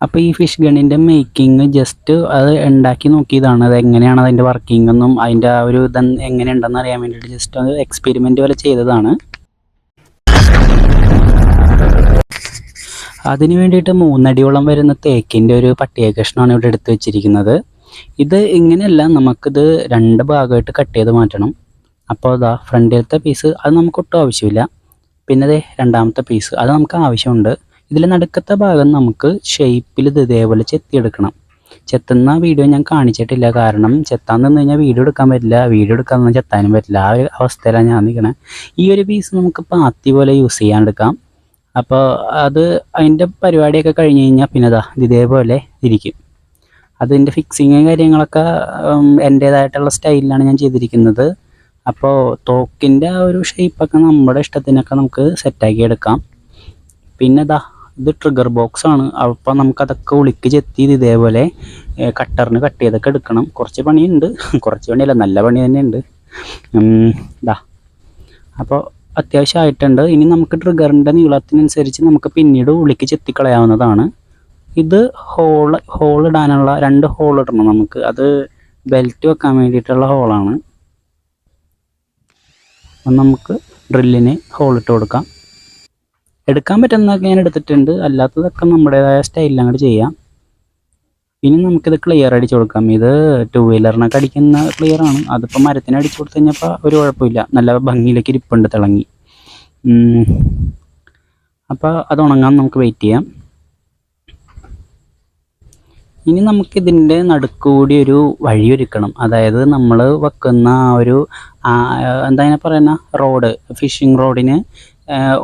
അപ്പോൾ ഈ fish ഗണ്ണിൻ്റെ making just അത് ഉണ്ടാക്കി നോക്കിയതാണ്. അത് എങ്ങനെയാണ് അതിൻ്റെ വർക്കിംഗ് എന്നും അതിൻ്റെ ആ ഒരു ഇത് എങ്ങനെയുണ്ടെന്ന് അറിയാൻ വേണ്ടിയിട്ട് ജസ്റ്റ് അത് എക്സ്പെരിമെൻ്റ് പോലെ ചെയ്തതാണ്. അതിന് വേണ്ടിയിട്ട് 3 അടിയോളം വരുന്ന തേക്കിൻ്റെ ഒരു പട്ടിക കഷ്ണമാണ് ഇവിടെ എടുത്ത് വെച്ചിരിക്കുന്നത്. ഇത് ഇങ്ങനെയല്ല, നമുക്കിത് 2 ഭാഗമായിട്ട് കട്ട് ചെയ്ത് മാറ്റണം. അപ്പോൾ അതാ ഫ്രണ്ടിലത്തെ പീസ് അത് നമുക്ക് ഒട്ടും ആവശ്യമില്ല. പിന്നെ അതെ രണ്ടാമത്തെ പീസ് അത് നമുക്ക് ആവശ്യമുണ്ട്. ഇതിൽ നടുക്കത്തെ ഭാഗം നമുക്ക് ഷേപ്പിൽ ഇത് ഇതേപോലെ ചെത്തിയെടുക്കണം. ചെത്തുന്ന വീഡിയോ ഞാൻ കാണിച്ചിട്ടില്ല, കാരണം ചെത്താൻ നിന്ന് കഴിഞ്ഞാൽ വീഡിയോ എടുക്കാൻ പറ്റില്ല, വീഡിയോ എടുക്കാൻ ചെത്താനും പറ്റില്ല. ആ ഒരു അവസ്ഥയിലാണ് ഞാൻ നിൽക്കണേ. ഈ ഒരു പീസ് നമുക്ക് പാത്തി പോലെ യൂസ് ചെയ്യാൻ എടുക്കാം. അപ്പോൾ അത് അതിൻ്റെ പരിപാടിയൊക്കെ കഴിഞ്ഞ് കഴിഞ്ഞാൽ പിന്നെ അതാ ഇതേപോലെ ഇരിക്കും. അതിൻ്റെ ഫിക്സിങ് കാര്യങ്ങളൊക്കെ എൻ്റേതായിട്ടുള്ള സ്റ്റൈലിലാണ് ഞാൻ ചെയ്തിരിക്കുന്നത്. അപ്പോൾ തോക്കിൻ്റെ ആ ഒരു ഷേപ്പൊക്കെ നമ്മുടെ ഇഷ്ടത്തിനൊക്കെ നമുക്ക് സെറ്റാക്കി എടുക്കാം. പിന്നെ ഇത് ട്രിഗർ ബോക്സ് ആണ്. അപ്പോൾ നമുക്കതൊക്കെ ഉളിക്ക് ചെത്തി ഇതേപോലെ കട്ടറിന് കട്ട് ചെയ്തൊക്കെ എടുക്കണം. കുറച്ച് പണിയുണ്ട്, കുറച്ച് പണിയല്ല നല്ല പണി തന്നെ ഉണ്ട്. അപ്പോൾ അത്യാവശ്യമായിട്ടുണ്ട്. ഇനി നമുക്ക് ട്രിഗറിൻ്റെ നീളത്തിനനുസരിച്ച് നമുക്ക് പിന്നീട് ഉളിക്ക് ചെത്തിക്കളയാവുന്നതാണ്. ഇത് ഹോൾ ഇടാനുള്ള 2 ഹോൾ ഇടണം നമുക്ക്. അത് ബെൽറ്റ് വെക്കാൻ വേണ്ടിയിട്ടുള്ള ഹോളാണ്. അപ്പം നമുക്ക് ഡ്രില്ലിന് ഹോളിട്ട് കൊടുക്കാം. എടുക്കാൻ പറ്റുന്നതൊക്കെ ഞാൻ എടുത്തിട്ടുണ്ട്, അല്ലാത്തതൊക്കെ നമ്മുടേതായ സ്റ്റൈലിൽ അങ്ങോട്ട് ചെയ്യാം. ഇനി നമുക്കിത് ക്ലിയർ അടിച്ചു കൊടുക്കാം. ഇത് 2 വീലറിനൊക്കെ അടിക്കുന്ന ക്ലിയറാണ്. അതിപ്പോൾ മരത്തിന് അടിച്ചു കൊടുത്തു കഴിഞ്ഞപ്പോൾ ഒരു കുഴപ്പമില്ല, നല്ല ഭംഗിയിലേക്ക് ഇരിപ്പുണ്ട് തിളങ്ങി. അപ്പോൾ അത് ഉണങ്ങാൻ നമുക്ക് വെയിറ്റ് ചെയ്യാം. ഇനി നമുക്കിതിൻ്റെ നടുക്കുകൂടി ഒരു വഴിയൊരുക്കണം. അതായത് നമ്മൾ വെക്കുന്ന ആ ഒരു എന്താ പറയുന്ന റോഡ്, ഫിഷിംഗ് റോഡിന്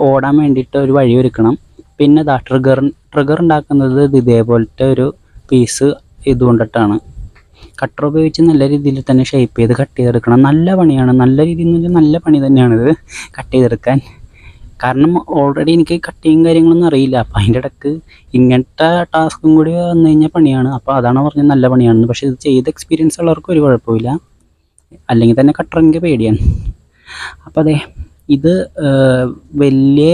ഓടാൻ വേണ്ടിയിട്ട് ഒരു വഴി ഒരുക്കണം. പിന്നെ ട്രിഗർ ഉണ്ടാക്കുന്നത് ഇതേപോലത്തെ ഒരു പീസ് ഇതുകൊണ്ടിട്ടാണ്. കട്ടർ ഉപയോഗിച്ച് നല്ല രീതിയിൽ തന്നെ ഷേപ്പ് ചെയ്ത് കട്ട് ചെയ്തെടുക്കണം. നല്ല പണിയാണ്, നല്ല രീതിയിൽ എന്ന് വെച്ചാൽ നല്ല പണി തന്നെയാണിത് കട്ട് ചെയ്തെടുക്കാൻ. കാരണം ഓൾറെഡി എനിക്ക് കട്ടിങ് കാര്യങ്ങളൊന്നും അറിയില്ല. അപ്പോൾ അതിൻ്റെ ഇടയ്ക്ക് ഇങ്ങനത്തെ ടാസ്കും കൂടി വന്നു കഴിഞ്ഞാൽ പണിയാണ്. അപ്പോൾ അതാണ് പറഞ്ഞത് നല്ല പണിയാണെന്ന്. പക്ഷേ ഇത് ചെയ്ത് എക്സ്പീരിയൻസ് ഉള്ളവർക്ക് ഒരു കുഴപ്പമില്ല, അല്ലെങ്കിൽ തന്നെ കട്ടർ എനിക്ക് പേടിയാണ്. അപ്പോൾ അതെ ഇത് വലിയ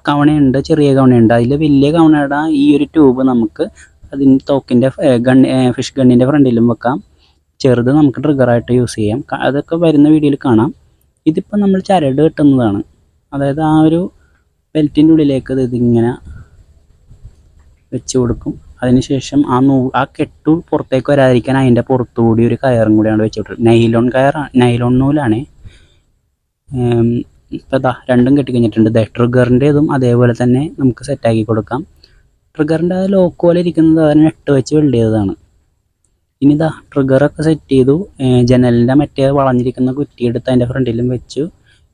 കവണയുണ്ട്, ചെറിയ കവണയുണ്ട്. അതിൽ വലിയ കവണയുടെ ഈ ഒരു ട്യൂബ് നമുക്ക് അതിന് തോക്കിൻ്റെ ഫിഷ് ഗണ്ണിൻ്റെ ഫ്രണ്ടിലും വെക്കാം. ചെറുത് നമുക്ക് ട്രിഗറായിട്ട് യൂസ് ചെയ്യാം. അതൊക്കെ വരുന്ന വീഡിയോയിൽ കാണാം. ഇതിപ്പോൾ നമ്മൾ ചരട് കെട്ടുന്നതാണ്. അതായത് ആ ഒരു ബെൽറ്റിൻ്റെ ഉള്ളിലേക്ക് ഇതിങ്ങനെ വെച്ച് കൊടുക്കും. അതിനുശേഷം ആ കെട്ടു പുറത്തേക്ക് വരാതിരിക്കാൻ അതിൻ്റെ പുറത്തുകൂടി ഒരു കയറും കൂടിയാണ് വെച്ച് കൊടുക്കുന്നത്. നൈലോൺ നൂലാണ്. ഇപ്പോൾ രണ്ടും കെട്ടിക്കഴിഞ്ഞിട്ടുണ്ട്. ട്രിഗറിൻ്റെതും അതേപോലെ തന്നെ നമുക്ക് സെറ്റാക്കി കൊടുക്കാം. ട്രിഗറിൻ്റെ അത് ലോക്ക് പോലെ ഇരിക്കുന്നത് അതിന് നെട്ട് വെച്ച് വെൽഡ് ചെയ്തതാണ്. ഇനി ട്രിഗറൊക്കെ സെറ്റ് ചെയ്തു. ജനലിൻ്റെ മറ്റേ വളഞ്ഞിരിക്കുന്ന കുറ്റിയെടുത്ത് അതിൻ്റെ ഫ്രണ്ടിലും വെച്ച്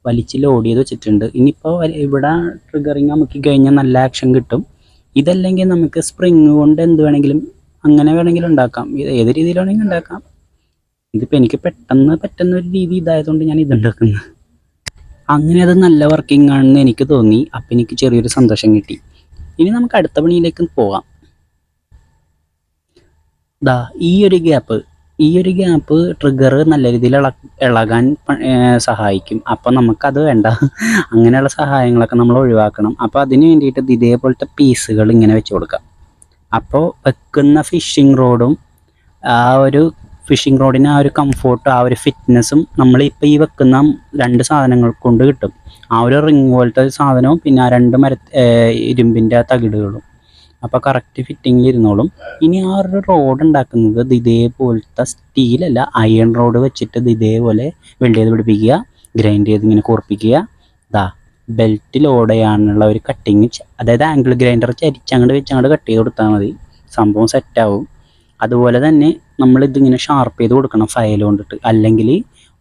വലിച്ച് ലോഡ് ചെയ്ത് വെച്ചിട്ടുണ്ട്. ഇനിയിപ്പോൾ ഇവിടെ ട്രിഗറിങ് നമുക്ക് കഴിഞ്ഞാൽ നല്ല ആക്ഷൻ കിട്ടും. ഇതല്ലെങ്കിൽ നമുക്ക് സ്പ്രിങ് കൊണ്ട് എന്ത് വേണമെങ്കിലും അങ്ങനെ വേണമെങ്കിലും ഉണ്ടാക്കാം. ഏത് രീതിയിൽ വേണമെങ്കിലും ഉണ്ടാക്കാം. ഇതിപ്പോൾ എനിക്ക് പെട്ടെന്ന് പറ്റുന്ന ഒരു രീതി ഇതായതുകൊണ്ട് ഞാൻ ഇതുണ്ടാക്കുന്നത്. അങ്ങനെ അത് നല്ല വർക്കിംഗ് ആണെന്ന് എനിക്ക് തോന്നി. അപ്പം എനിക്ക് ചെറിയൊരു സന്തോഷം കിട്ടി. ഇനി നമുക്ക് അടുത്ത പണിയിലേക്ക് പോകാം. ഈ ഒരു ഗ്യാപ്പ് ട്രിഗർ നല്ല രീതിയിൽ ഇളകാൻ സഹായിക്കും. അപ്പോൾ നമുക്കത് വേണ്ട, അങ്ങനെയുള്ള സഹായങ്ങളൊക്കെ നമ്മൾ ഒഴിവാക്കണം. അപ്പോൾ അതിന് വേണ്ടിയിട്ട് ഇതേപോലത്തെ പീസുകൾ ഇങ്ങനെ വെച്ച് കൊടുക്കാം. അപ്പോൾ വെക്കുന്ന ഫിഷിംഗ് റോഡും ആ ഒരു ഫിഷിംഗ് റോഡിന് ആ ഒരു കംഫോർട്ട്, ആ ഒരു ഫിറ്റ്നസ്സും നമ്മളിപ്പോൾ ഈ വെക്കുന്ന 2 സാധനങ്ങൾ കൊണ്ട് കിട്ടും. ആ ഒരു റിങ് പോലത്തെ സാധനവും പിന്നെ ആ 2 ഇരുമ്പിൻ്റെ തകിടുകളും. അപ്പോൾ കറക്റ്റ് ഫിറ്റിങ്ങിൽ ഇരുന്നോളും. ഇനി ആ ഒരു റോഡ് ഉണ്ടാക്കുന്നത് ഇതേപോലത്തെ സ്റ്റീലല്ല, അയൺ റോഡ് വെച്ചിട്ട് ഇതേപോലെ വെൽഡ് ചെയ്ത് പിടിപ്പിക്കുക, ഗ്രൈൻഡ് ചെയ്ത് ഇങ്ങനെ കൂർപ്പിക്കുക. ബെൽറ്റ് ലോഡ് ചെയ്യാനുള്ള ഒരു കട്ടിങ്, അതായത് ആംഗിൾ ഗ്രൈൻഡർ ചരിച്ചങ്ങോട്ട് വെച്ചങ്ങോട്ട് കട്ട് ചെയ്ത് കൊടുത്താൽ മതി, സംഭവം സെറ്റാവും. അതുപോലെ തന്നെ നമ്മളിതിങ്ങനെ ഷാർപ്പ് ചെയ്ത് കൊടുക്കണം ഫയൽ കൊണ്ടിട്ട്, അല്ലെങ്കിൽ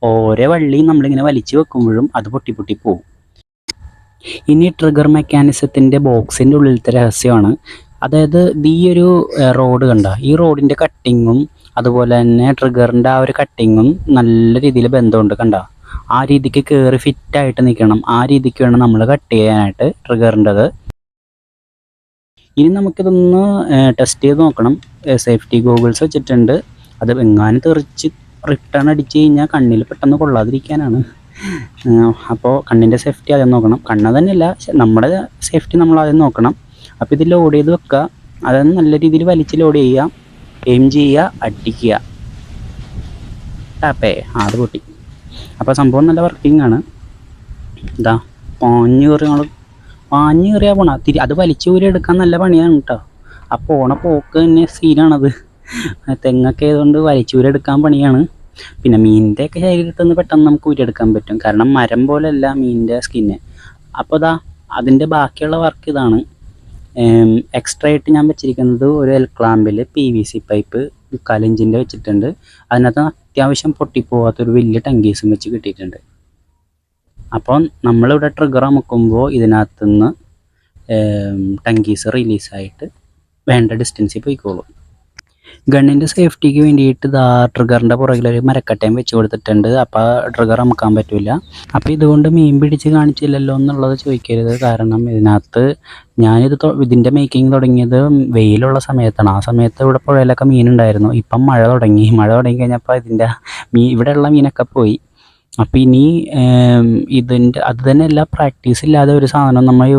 ഓരോ വള്ളി നമ്മളിങ്ങനെ വലിച്ചു വെക്കുമ്പോഴും അത് പൊട്ടി പോകും. ഇനി ട്രിഗർ മെക്കാനിസത്തിൻ്റെ ബോക്സിൻ്റെ ഉള്ളിലത്തെ രഹസ്യമാണ്. അതായത് ഈ ഒരു റോഡ് കണ്ട, ഈ റോഡിൻ്റെ കട്ടിങ്ങും അതുപോലെ തന്നെ ട്രിഗറിൻ്റെ ആ ഒരു കട്ടിങ്ങും നല്ല രീതിയിൽ ബന്ധമുണ്ട്. കണ്ട, ആ രീതിക്ക് കയറി ഫിറ്റായിട്ട് നിൽക്കണം. ആ രീതിക്ക് വേണം നമ്മൾ കട്ട് ചെയ്യാനായിട്ട് ട്രിഗറിൻ്റെത്. ഇനി നമുക്കിതൊന്ന് ടെസ്റ്റ് ചെയ്ത് നോക്കണം. സേഫ്റ്റി ഗോഗിൾസ് വെച്ചിട്ടുണ്ട്. അത് എങ്ങാനും തെറിച്ച് റിട്ടേൺ അടിച്ച് കഴിഞ്ഞാൽ കണ്ണിൽ പെട്ടെന്ന് കൊള്ളാതിരിക്കാനാണ്. അപ്പോൾ കണ്ണിൻ്റെ സേഫ്റ്റി ആദ്യം നോക്കണം. കണ്ണ് തന്നെയല്ല, നമ്മുടെ സേഫ്റ്റി നമ്മൾ ആദ്യം നോക്കണം. അപ്പോൾ ഇത് ലോഡ് ചെയ്ത് വെക്കുക. അതായത് നല്ല രീതിയിൽ വലിച്ച് ലോഡ് ചെയ്യുക, എയിം ചെയ്യുക, അടിക്കുക, ടാപ്പേ അത് പൊട്ടി. അപ്പോൾ സംഭവം നല്ല വർക്കിംഗ് ആണ്. ഇതാ പാഞ്ഞ് കയറിയാൽ പോണ അത് വലിച്ചു ഊരി എടുക്കാൻ നല്ല പണിയാണ് കേട്ടോ. ആ പോണ പോക്ക് തന്നെ സീനാണത്. തെങ്ങൊക്കെ ആയതുകൊണ്ട് വലിച്ചൂരി എടുക്കാൻ പണിയാണ്. പിന്നെ മീനിൻ്റെയൊക്കെ ശരീരത്തിൽ നിന്ന് പെട്ടെന്ന് നമുക്ക് ഊരിയെടുക്കാൻ പറ്റും, കാരണം മരം പോലെയല്ല മീനിൻ്റെ സ്കിന്ന്. അപ്പോൾ അതിൻ്റെ ബാക്കിയുള്ള വർക്ക് ഇതാണ്. എക്സ്ട്രാ ആയിട്ട് ഞാൻ വെച്ചിരിക്കുന്നത് ഒരു എൽക്ലാമ്പിൽ PVC പൈപ്പ് 3/4 ഇഞ്ചിൻ്റെ വെച്ചിട്ടുണ്ട്. അതിനകത്ത് അത്യാവശ്യം പൊട്ടിപ്പോവാത്തൊരു വലിയ ടങ്കീസും വെച്ച് കിട്ടിയിട്ടുണ്ട്. അപ്പോൾ നമ്മളിവിടെ ട്രിഗർ അമുക്കുമ്പോൾ ഇതിനകത്തുനിന്ന് ടങ്കീസ് റിലീസായിട്ട് വേണ്ട ഡിസ്റ്റൻസിൽ പോയിക്കോളും. ഗണ്ണിൻ്റെ സേഫ്റ്റിക്ക് വേണ്ടിയിട്ട് ട്രിഗറിൻ്റെ പുറകിലൊരു മരക്കട്ടയും വെച്ച് കൊടുത്തിട്ടുണ്ട്. അപ്പോൾ ട്രിഗർ അമുക്കാൻ പറ്റില്ല. അപ്പോൾ ഇതുകൊണ്ട് മീൻ പിടിച്ച് കാണിച്ചില്ലല്ലോ എന്നുള്ളത് ചോദിക്കരുത്. കാരണം ഇതിൻ്റെ മേക്കിംഗ് തുടങ്ങിയത് വെയിലുള്ള സമയത്താണ്. ആ സമയത്ത് ഇവിടെ പുഴയിലൊക്കെ മീനുണ്ടായിരുന്നു. ഇപ്പം മഴ തുടങ്ങി കഴിഞ്ഞപ്പോൾ ഇവിടെയുള്ള മീനൊക്കെ പോയി. അപ്പം ഇനി അത് തന്നെയല്ല, പ്രാക്ടീസ് ഇല്ലാതെ ഒരു സാധനം നമ്മൾ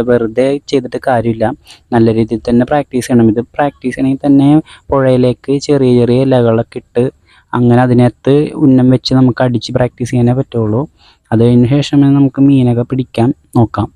വെറുതെ ചെയ്തിട്ട് കാര്യമില്ല. നല്ല രീതിയിൽ തന്നെ പ്രാക്ടീസ് ചെയ്യണം. ഇത് പ്രാക്ടീസ് ചെയ്യണമെങ്കിൽ തന്നെ പുഴയിലേക്ക് ചെറിയ ചെറിയ ഇലകളൊക്കെ ഇട്ട് അങ്ങനെ അതിനകത്ത് ഉന്നം വെച്ച് നമുക്ക് അടിച്ച് പ്രാക്ടീസ് ചെയ്യാനേ പറ്റുള്ളൂ. അത് കഴിഞ്ഞ ശേഷമേ നമുക്ക് മീനൊക്കെ പിടിക്കാൻ നോക്കാം.